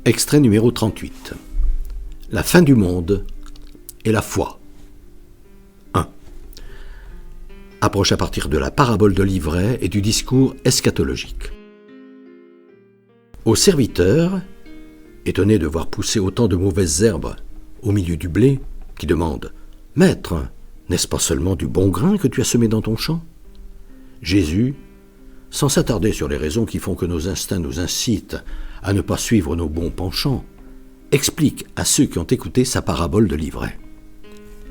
Extrait numéro 38. La fin du monde et la foi. 1. Approche à partir de la parabole de l'ivraie et du discours eschatologique. Au serviteur, étonné de voir pousser autant de mauvaises herbes au milieu du blé, qui demande « Maître, n'est-ce pas seulement du bon grain que tu as semé dans ton champ ?» Jésus, sans s'attarder sur les raisons qui font que nos instincts nous incitent à ne pas suivre nos bons penchants, explique à ceux qui ont écouté sa parabole de l'ivraie.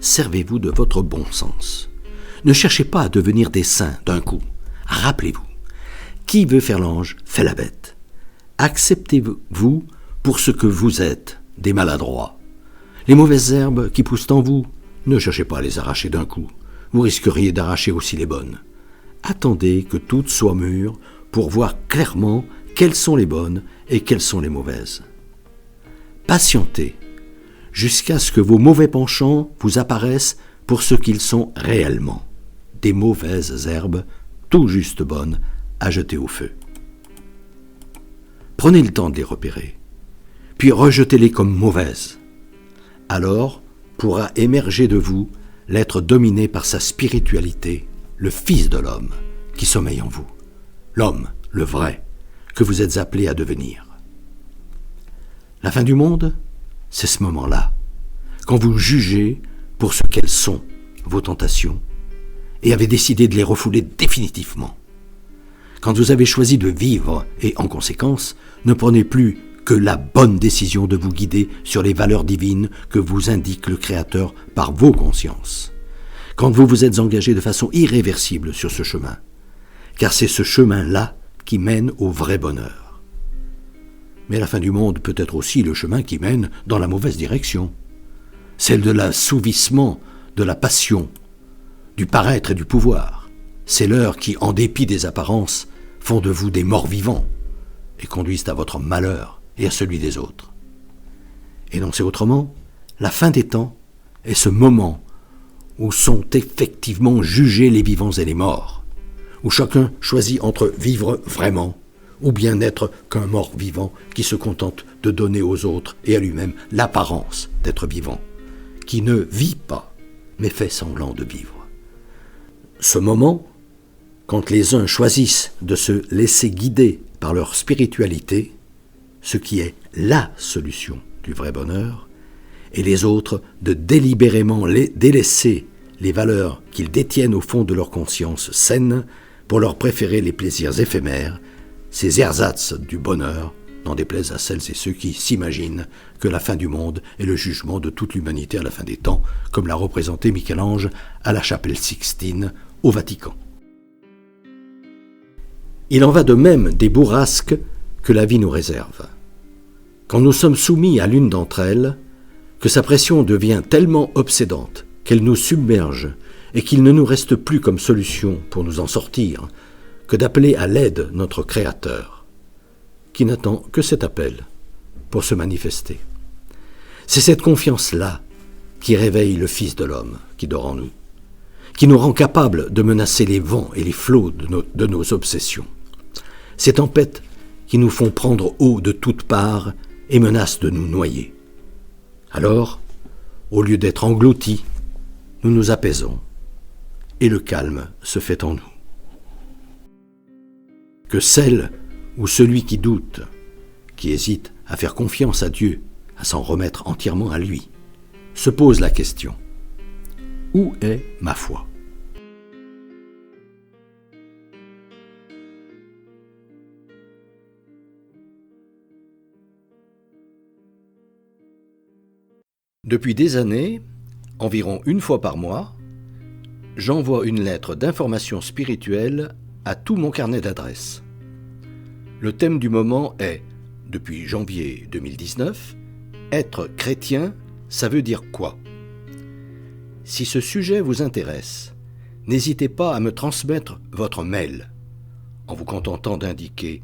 Servez-vous de votre bon sens. Ne cherchez pas à devenir des saints d'un coup. Rappelez-vous, qui veut faire l'ange fait la bête. Acceptez-vous pour ce que vous êtes, des maladroits. Les mauvaises herbes qui poussent en vous, ne cherchez pas à les arracher d'un coup. Vous risqueriez d'arracher aussi les bonnes. Attendez que toutes soient mûres pour voir clairement quelles sont les bonnes et quelles sont les mauvaises. Patientez jusqu'à ce que vos mauvais penchants vous apparaissent pour ce qu'ils sont réellement, des mauvaises herbes, tout juste bonnes, à jeter au feu. Prenez le temps de les repérer, puis rejetez-les comme mauvaises. Alors pourra émerger de vous l'être dominé par sa spiritualité, le Fils de l'homme qui sommeille en vous, l'homme, le vrai, que vous êtes appelé à devenir. La fin du monde, c'est ce moment-là, quand vous jugez pour ce qu'elles sont, vos tentations, et avez décidé de les refouler définitivement. Quand vous avez choisi de vivre et, en conséquence, ne prenez plus que la bonne décision de vous guider sur les valeurs divines que vous indique le Créateur par vos consciences. Quand vous vous êtes engagé de façon irréversible sur ce chemin, car c'est ce chemin-là qui mène au vrai bonheur. Mais la fin du monde peut être aussi le chemin qui mène dans la mauvaise direction, celle de l'assouvissement, de la passion, du paraître et du pouvoir. C'est l'heure qui, en dépit des apparences, font de vous des morts vivants et conduisent à votre malheur et à celui des autres. Énoncé autrement, la fin des temps est ce moment où sont effectivement jugés les vivants et les morts, où chacun choisit entre vivre vraiment ou bien n'être qu'un mort vivant qui se contente de donner aux autres et à lui-même l'apparence d'être vivant, qui ne vit pas, mais fait semblant de vivre. Ce moment, quand les uns choisissent de se laisser guider par leur spiritualité, ce qui est la solution du vrai bonheur, et les autres de délibérément délaisser les valeurs qu'ils détiennent au fond de leur conscience saine pour leur préférer les plaisirs éphémères, ces ersatz du bonheur, n'en déplaise à celles et ceux qui s'imaginent que la fin du monde est le jugement de toute l'humanité à la fin des temps, comme l'a représenté Michel-Ange à la chapelle Sixtine au Vatican. Il en va de même des bourrasques que la vie nous réserve. Quand nous sommes soumis à l'une d'entre elles, que sa pression devient tellement obsédante qu'elle nous submerge et qu'il ne nous reste plus comme solution pour nous en sortir que d'appeler à l'aide notre Créateur, qui n'attend que cet appel pour se manifester. C'est cette confiance-là qui réveille le Fils de l'homme qui dort en nous, qui nous rend capables de menacer les vents et les flots de nos obsessions. Ces tempêtes qui nous font prendre eau de toutes parts et menacent de nous noyer. Alors, au lieu d'être engloutis, nous nous apaisons et le calme se fait en nous. Que celle ou celui qui doute, qui hésite à faire confiance à Dieu, à s'en remettre entièrement à lui, se pose la question : où est ma foi ? Depuis des années, environ une fois par mois, j'envoie une lettre d'information spirituelle à tout mon carnet d'adresses. Le thème du moment est, depuis janvier 2019, être chrétien, ça veut dire quoi ? Si ce sujet vous intéresse, n'hésitez pas à me transmettre votre mail, en vous contentant d'indiquer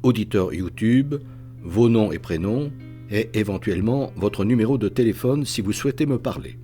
auditeur YouTube, vos noms et prénoms, et éventuellement votre numéro de téléphone si vous souhaitez me parler.